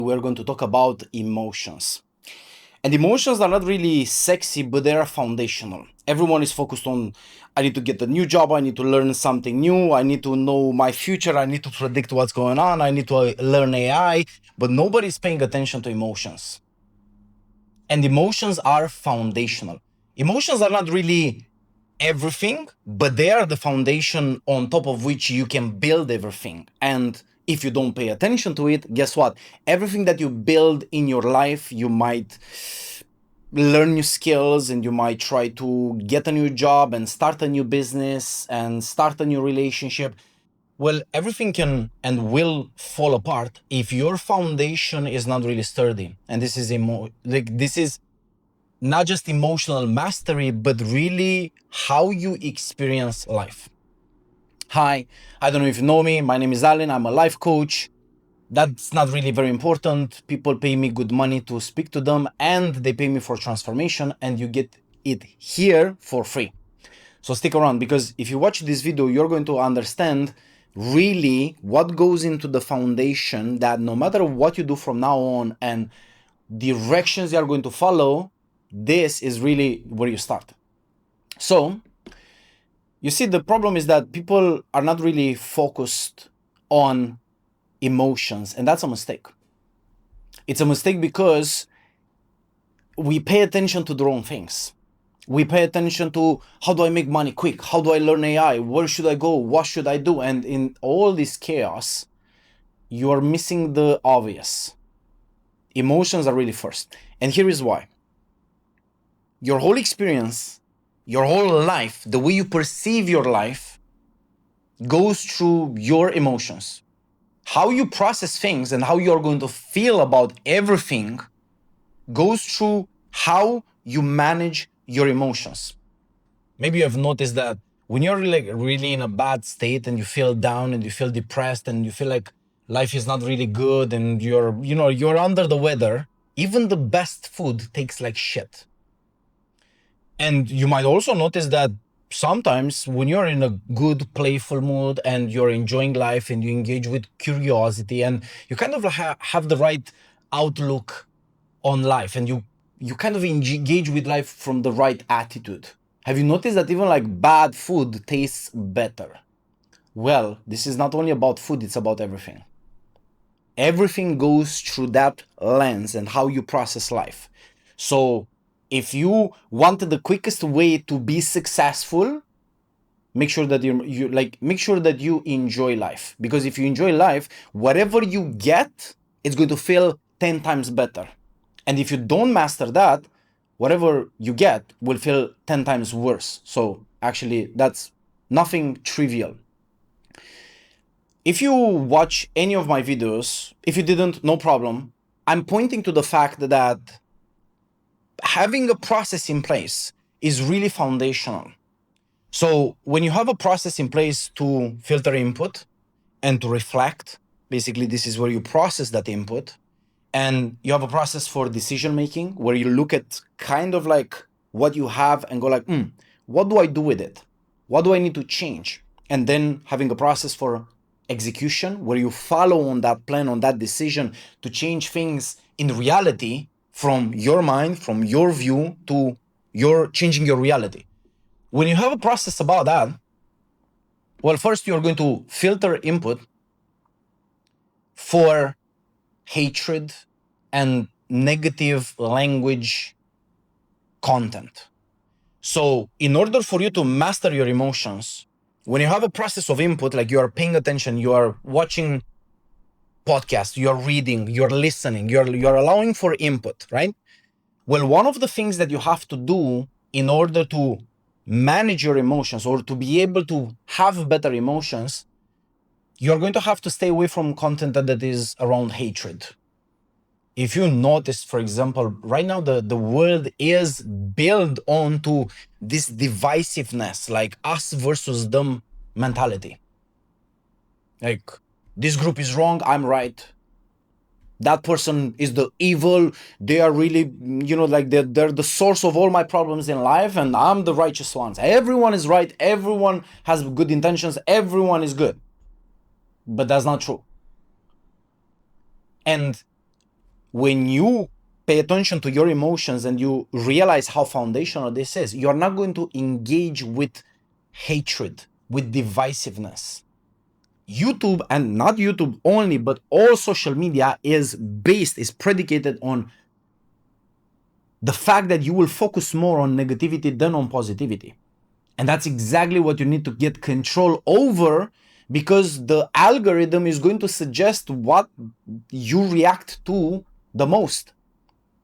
We're going to talk about emotions. And emotions are not really sexy, but they are foundational. Everyone is focused on, I need to get a new job, I need to learn something new, I need to know my future, I need to predict what's going on, I need to learn AI, but nobody's paying attention to emotions. And emotions are foundational. Emotions are not really everything, but they are the foundation on top of which you can build everything. And if you don't pay attention to it, guess what? Everything that you build in your life, you might learn new skills and you might try to get a new job and start a new business and start a new relationship. Well, everything can and will fall apart if your foundation is not really sturdy. And this is this is not just emotional mastery, but really how you experience life. Hi, I don't know if you know me. My name is Alan. I'm a life coach. That's not really very important. People pay me good money to speak to them, and they pay me for transformation, and you get it here for free. So stick around, because if you watch this video, you're going to understand really what goes into the foundation, that no matter what you do from now on and directions you are going to follow, this is really where you start. So you see, the problem is that people are not really focused on emotions, and that's a mistake. It's a mistake because we pay attention to the wrong things. We pay attention to, how do I make money quick? How do I learn AI? Where should I go? What should I do? And in all this chaos, you are missing the obvious. Emotions are really first. And here is why. Your whole experience, your whole life, the way you perceive your life goes through your emotions. How you process things and how you're going to feel about everything goes through how you manage your emotions. Maybe you have noticed that when you're really in a bad state and you feel down and you feel depressed and you feel like life is not really good and you're under the weather, even the best food tastes like shit. And you might also notice that sometimes when you're in a good, playful mood and you're enjoying life and you engage with curiosity and you kind of have the right outlook on life and you kind of engage with life from the right attitude. Have you noticed that even like bad food tastes better? Well, this is not only about food, it's about everything. Everything goes through that lens and how you process life. So if you wanted the quickest way to be successful, make sure that make sure that you enjoy life. Because if you enjoy life, whatever you get, it's going to feel 10 times better. And if you don't master that, whatever you get will feel 10 times worse. So actually, that's nothing trivial. If you watch any of my videos, if you didn't, no problem. I'm pointing to the fact that having a process in place is really foundational. So when you have a process in place to filter input and to reflect, basically this is where you process that input, and you have a process for decision making where you look at kind of like what you have and go like, what do I do with it? What do I need to change? And then having a process for execution where you follow on that plan, on that decision to change things in reality from your mind, from your view to your changing your reality. When you have a process about that, well, first you're going to filter input for hatred and negative language content. So in order for you to master your emotions, when you have a process of input, like you are paying attention, you are watching podcasts, you're reading, you're listening, you're allowing for input, right? Well, one of the things that you have to do in order to manage your emotions or to be able to have better emotions, you're going to have to stay away from content that is around hatred. If you notice, for example, right now the world is built onto this divisiveness, like us versus them mentality. Like, this group is wrong, I'm right. That person is the evil. They are really, like they're the source of all my problems in life, and I'm the righteous ones. Everyone is right. Everyone has good intentions. Everyone is good. But that's not true. And when you pay attention to your emotions and you realize how foundational this is, you're not going to engage with hatred, with divisiveness. YouTube, and not YouTube only, but all social media is predicated on the fact that you will focus more on negativity than on positivity. And that's exactly what you need to get control over, because the algorithm is going to suggest what you react to the most.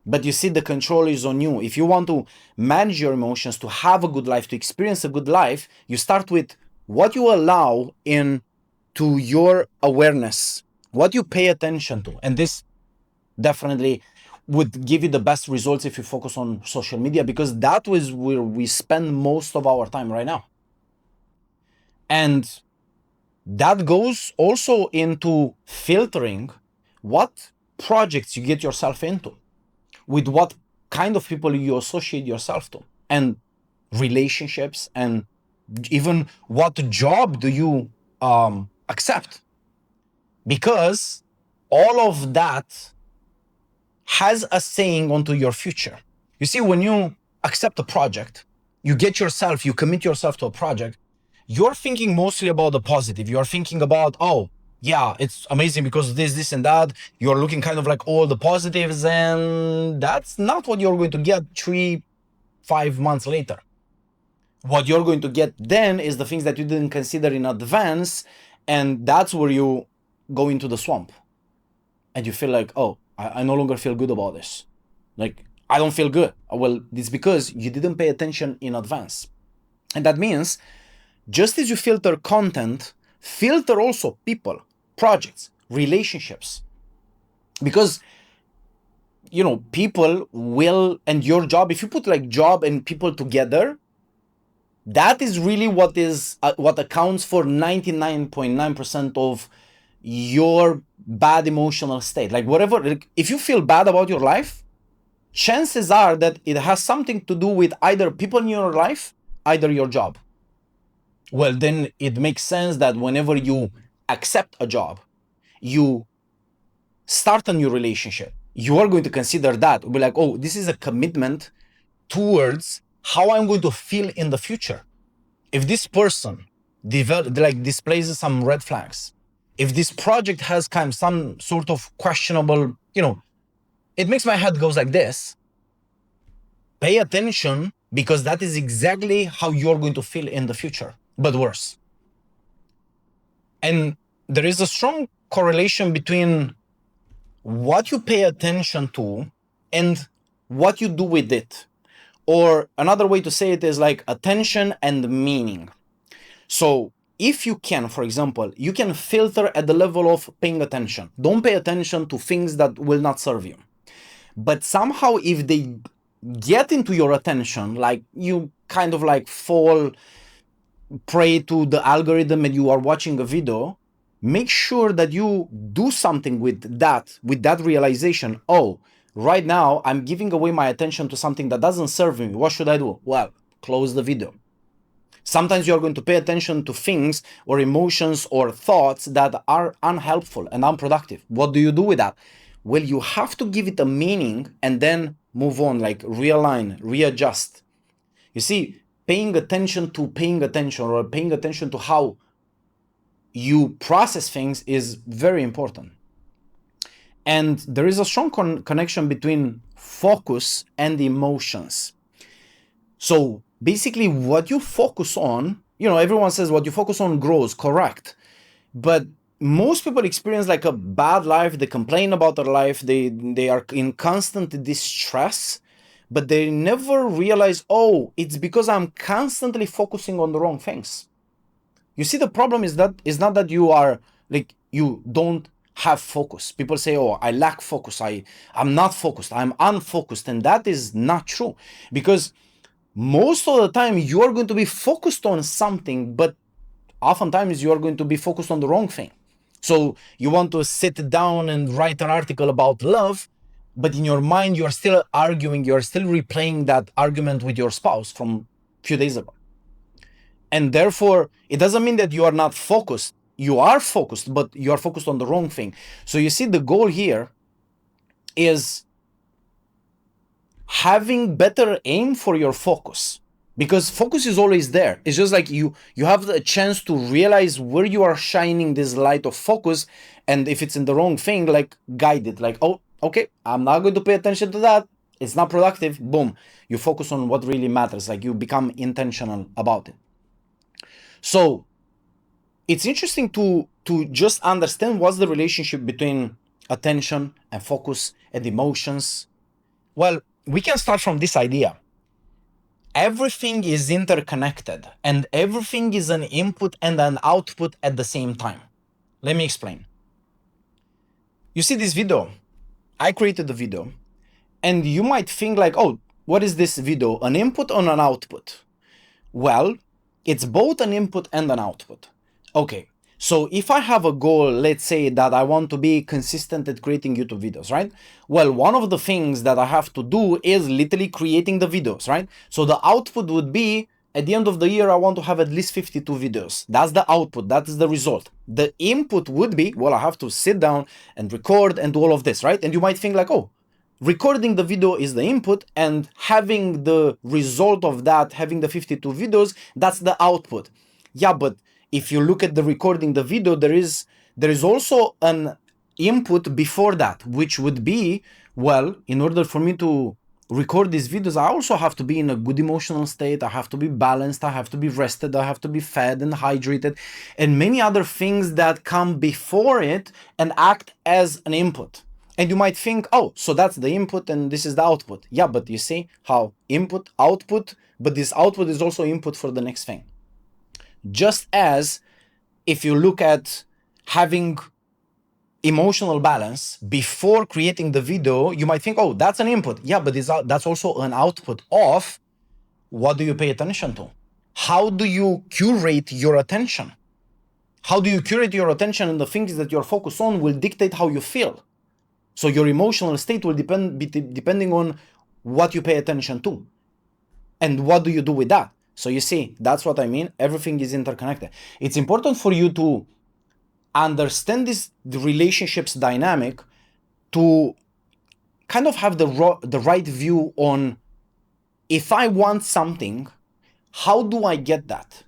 But you see, the control is on you. If you want to manage your emotions, to have a good life, to experience a good life, you start with what you allow into your awareness, what you pay attention to. And this definitely would give you the best results if you focus on social media, because that was where we spend most of our time right now. And that goes also into filtering what projects you get yourself into, with what kind of people you associate yourself to, and relationships, and even what job do you accept, because all of that has a saying onto your future. You see, when you accept a project, you commit yourself to a project, you're thinking mostly about the positive. You're thinking about, oh, yeah, it's amazing because this, and that. You're looking kind of like all the positives, and that's not what you're going to get 3-5 months later. What you're going to get then is the things that you didn't consider in advance, and that's where you go into the swamp. And you feel like, oh, I no longer feel good about this. Like, I don't feel good. Well, it's because you didn't pay attention in advance. And that means, just as you filter content, filter also people, projects, relationships. Because, people will, and your job, if you put like job and people together, that is really what accounts for 99.9% of your bad emotional state. Like, whatever, like, if you feel bad about your life, chances are that it has something to do with either people in your life, either your job. Well, then it makes sense that whenever you accept a job, you start a new relationship, you are going to consider that. Be like, oh, this is a commitment towards how I'm going to feel in the future. If this person displays some red flags, if this project has kind of some sort of questionable, it makes my head goes like this. Pay attention, because that is exactly how you're going to feel in the future, but worse. And there is a strong correlation between what you pay attention to and what you do with it. Or another way to say it is like attention and meaning. So if you can, for example, you can filter at the level of paying attention. Don't pay attention to things that will not serve you. But somehow, if they get into your attention, like you kind of like fall prey to the algorithm and you are watching a video, make sure that you do something with that realization. Oh, right now I'm giving away my attention to something that doesn't serve me. What should I do? Well, close the video. Sometimes you're going to pay attention to things or emotions or thoughts that are unhelpful and unproductive. What do you do with that? Well, you have to give it a meaning and then move on, like realign, readjust. You see, paying attention or paying attention to how you process things is very important. And there is a strong connection between focus and emotions. So basically, what you focus on, everyone says what you focus on grows, correct. But most people experience like a bad life. They complain about their life. They are in constant distress, but they never realize, oh, it's because I'm constantly focusing on the wrong things. You see, the problem is not that you are like, you don't have focus. People say, oh, I lack focus. I'm not focused. I'm unfocused. And that is not true, because most of the time you are going to be focused on something, but oftentimes you are going to be focused on the wrong thing. So you want to sit down and write an article about love, but in your mind, you are still arguing, you are still replaying that argument with your spouse from a few days ago. And therefore, it doesn't mean that you are not focused. You are focused, but you are focused on the wrong thing. So you see, the goal here is having better aim for your focus, because focus is always there. It's just like you have the chance to realize where you are shining this light of focus, and if it's in the wrong thing, like guide it, like, oh, okay, I'm not going to pay attention to that, it's not productive, boom, you focus on what really matters, like you become intentional about it. So it's interesting to just understand what's the relationship between attention and focus and emotions. Well, we can start from this idea. Everything is interconnected and everything is an input and an output at the same time. Let me explain. You see this video, I created the video, and you might think like, oh, what is this video, an input or an output? Well, it's both an input and an output. Okay, so if I have a goal, let's say that I want to be consistent at creating YouTube videos, right? Well, one of the things that I have to do is literally creating the videos, right? So the output would be, at the end of the year, I want to have at least 52 videos. That's the output, that is the result. The input would be, well, I have to sit down and record and do all of this, right? And you might think like, oh, recording the video is the input and having the result of that, having the 52 videos, that's the output. Yeah, but if you look at the recording the video, there is also an input before that, which would be, well, in order for me to record these videos, I also have to be in a good emotional state, I have to be balanced, I have to be rested, I have to be fed and hydrated, and many other things that come before it and act as an input. And you might think, oh, so that's the input and this is the output. Yeah, but you see how input, output, but this output is also input for the next thing. Just as if you look at having emotional balance before creating the video, you might think, oh, that's an input. Yeah, but that's also an output of what do you pay attention to? How do you curate your attention? How do you curate your attention, and the things that you're focused on will dictate how you feel. So your emotional state will depending on what you pay attention to. And what do you do with that? So you see, that's what I mean. Everything is interconnected. It's important for you to understand the relationships dynamic to kind of have the right view on, if I want something, how do I get that?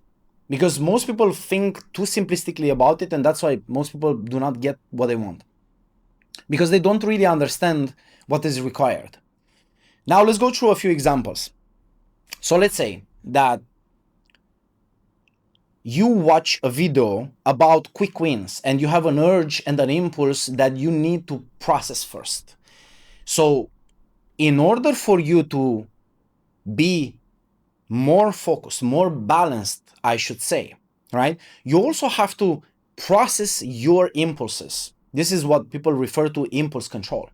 Because most people think too simplistically about it, and that's why most people do not get what they want, because they don't really understand what is required. Now let's go through a few examples. So let's say that you watch a video about quick wins and you have an urge and an impulse that you need to process first. So in order for you to be more focused, more balanced, I should say, right? You also have to process your impulses. This is what people refer to impulse control.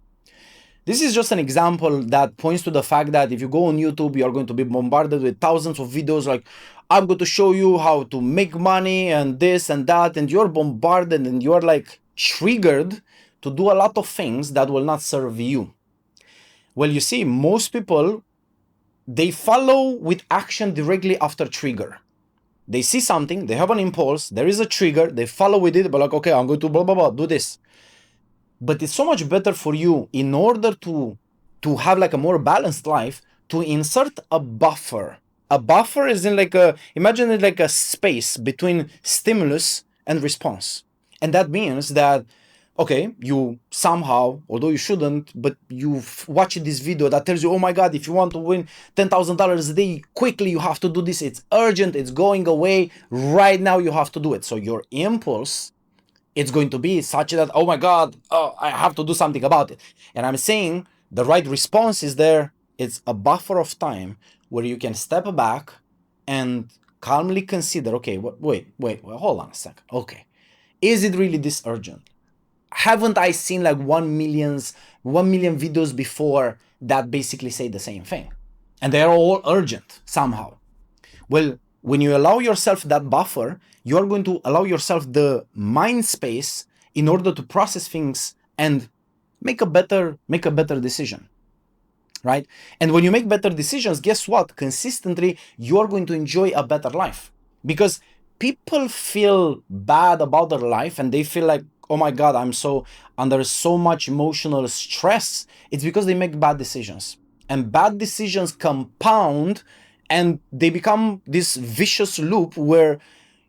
This is just an example that points to the fact that if you go on YouTube, you are going to be bombarded with thousands of videos like, I'm going to show you how to make money and this and that, and you're bombarded and you're like triggered to do a lot of things that will not serve you. Well, you see, most people, they follow with action directly after trigger. They see something, they have an impulse, there is a trigger, they follow with it, but like, okay, I'm going to blah, blah, blah, do this. But it's so much better for you, in order to have like a more balanced life, to insert a buffer. A buffer is in like imagine it like a space between stimulus and response. And that means that, okay, you somehow, although you shouldn't, but you watch this video that tells you, oh my God, if you want to win $10,000 a day, quickly you have to do this. It's urgent, it's going away right now, you have to do it. So your impulse, it's going to be such that, oh my God, I have to do something about it. And I'm saying the right response is there. It's a buffer of time where you can step back and calmly consider, okay, wait, hold on a second. Okay, is it really this urgent? Haven't I seen like 1 million videos before that basically say the same thing? And they're all urgent somehow. Well, when you allow yourself that buffer, you're going to allow yourself the mind space in order to process things and make a better decision, right? And when you make better decisions, guess what? Consistently, you're going to enjoy a better life, because people feel bad about their life and they feel like oh my God, I'm so under so much emotional stress, it's because they make bad decisions. And bad decisions compound and they become this vicious loop where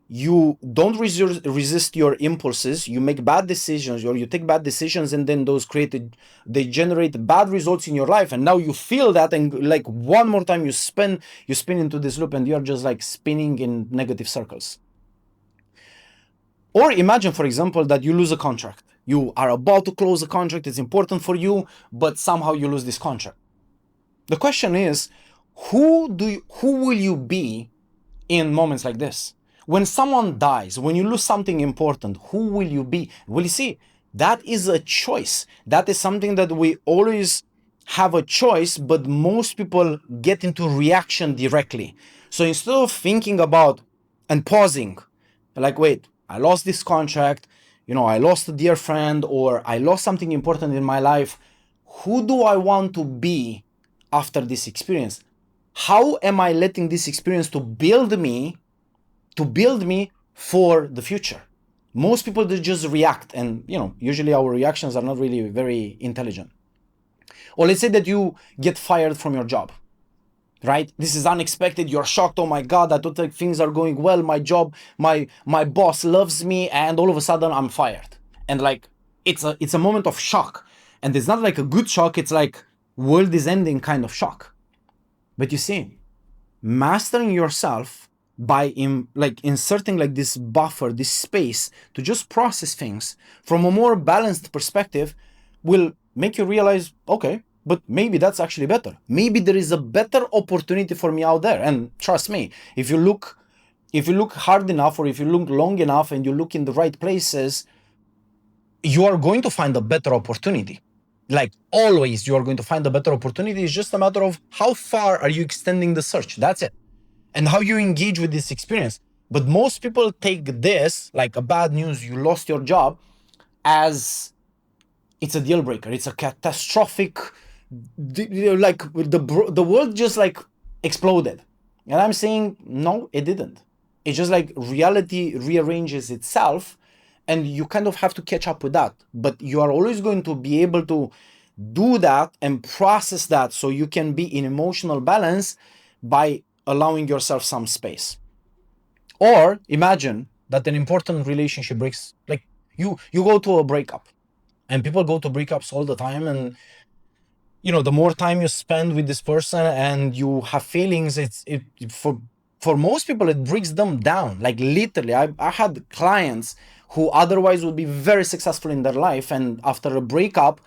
you don't resist your impulses, you make bad decisions or you take bad decisions, and then they generate bad results in your life, and now you feel that, and like one more time you spin into this loop, and you're just like spinning in negative circles. Or imagine, for example, that you lose a contract. You are about to close a contract, it's important for you, but somehow you lose this contract. The question is, who will you be in moments like this? When someone dies, when you lose something important, who will you be? Well, you see, that is a choice. That is something that we always have a choice, but most people get into reaction directly. So instead of thinking about and pausing, like, wait, I lost this contract, I lost a dear friend, or I lost something important in my life. Who do I want to be after this experience? How am I letting this experience to build me for the future? Most people, they just react, and usually our reactions are not really very intelligent. Or let's say that you get fired from your job, right? This is unexpected, you're shocked, oh my God, I thought like things are going well, my job, my boss loves me, and all of a sudden I'm fired. And like it's a moment of shock, and it's not like a good shock, it's like world is ending kind of shock. But you see, mastering yourself by inserting like this buffer, this space to just process things from a more balanced perspective will make you realize, okay, but maybe that's actually better. Maybe there is a better opportunity for me out there. And trust me, if you look hard enough, or if you look long enough and you look in the right places, you are going to find a better opportunity. Like always, you are going to find a better opportunity. It's just a matter of how far are you extending the search. That's it. And how you engage with this experience. But most people take this, like a bad news, you lost your job, as it's a deal breaker. It's a catastrophic, like the world just like exploded. And I'm saying, no, it didn't. It's just like reality rearranges itself, and you kind of have to catch up with that. But you are always going to be able to do that and process that so you can be in emotional balance by allowing yourself some space. Or imagine that an important relationship breaks, like you go to a breakup, and people go to breakups all the time, and the more time you spend with this person and you have feelings, for most people it breaks them down. Like literally, I had clients who otherwise would be very successful in their life, and after a breakup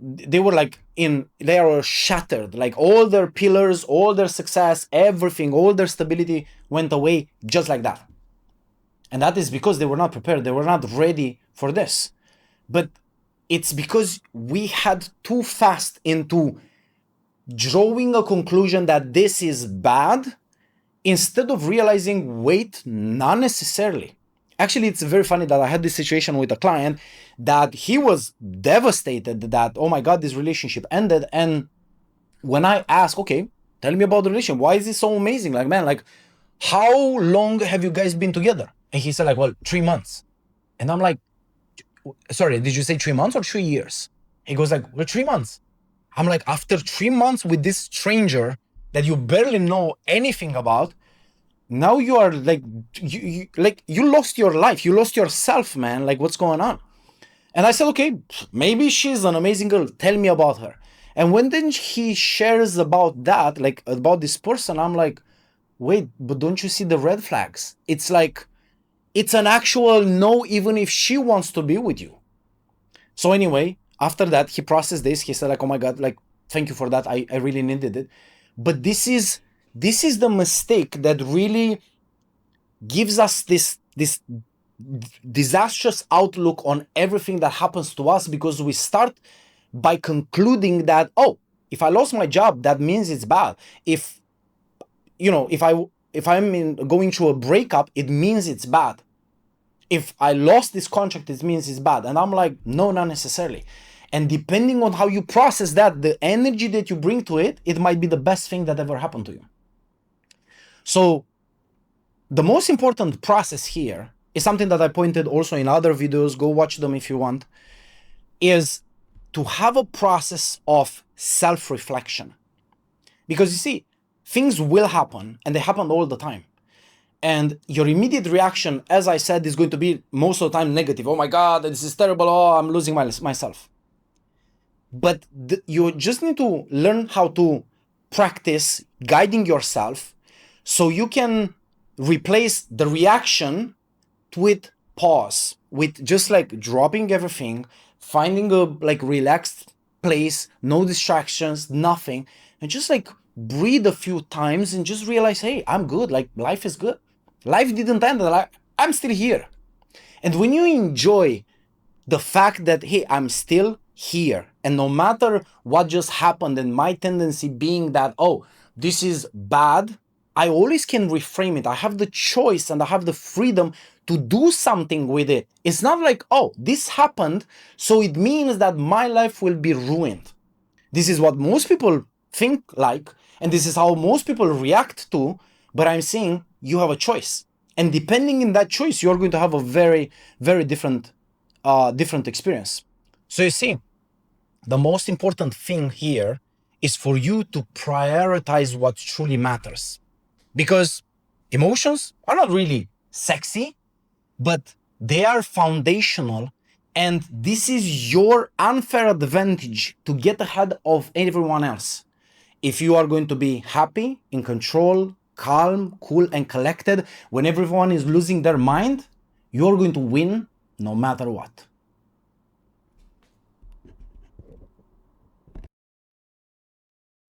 they were shattered. Like all their pillars, all their success, everything, all their stability went away just like that. And that is because they were not prepared, they were not ready for this. But it's because we had too fast into drawing a conclusion that this is bad, instead of realizing, wait, not necessarily. Actually, it's very funny that I had this situation with a client that he was devastated that, oh my God, this relationship ended. And when I asked, okay, tell me about the relationship, why is it so amazing? Like, man, like, how long have you guys been together? And he said like, well, 3 months. And I'm like, sorry, did you say 3 months or 3 years? He goes like, well, 3 months. I'm like, after 3 months with this stranger that you barely know anything about, now you are like, you lost your life, you lost yourself, man. Like, what's going on? And I said, okay, maybe she's an amazing girl, tell me about her. And when then he shares about that, like about this person, I'm like, wait, but don't you see the red flags? It's like, it's an actual no, even if she wants to be with you. So anyway, after that, he processed this. He said like, oh my God, like, thank you for that. I really needed it. But this is the mistake that really gives us this disastrous outlook on everything that happens to us, because we start by concluding that, oh, if I lost my job, that means it's bad. If I'm going through a breakup, it means it's bad. If I lost this contract, it means it's bad. And I'm like, no, not necessarily. And depending on how you process that, the energy that you bring to it, it might be the best thing that ever happened to you. So the most important process here is something that I pointed also in other videos, go watch them if you want, is to have a process of self-reflection. Because you see, things will happen, and they happen all the time. And your immediate reaction, as I said, is going to be most of the time negative. Oh my God, this is terrible. Oh, I'm losing myself. But you just need to learn how to practice guiding yourself so you can replace the reaction with pause, with just like dropping everything, finding a like relaxed place, no distractions, nothing, and just like breathe a few times and just realize, hey, I'm good. Like life is good. Life didn't end. I'm still here. And when you enjoy the fact that, hey, I'm still here, and no matter what just happened, and my tendency being that, oh, this is bad, I always can reframe it. I have the choice and I have the freedom to do something with it. It's not like, oh, this happened, so it means that my life will be ruined. This is what most people think like, and this is how most people react to, but I'm saying you have a choice. And depending in that choice, you're going to have a very, very different experience. So you see, the most important thing here is for you to prioritize what truly matters. Because emotions are not really sexy, but they are foundational. And this is your unfair advantage to get ahead of everyone else. If you are going to be happy, in control, calm, cool, and collected when everyone is losing their mind, you're going to win no matter what.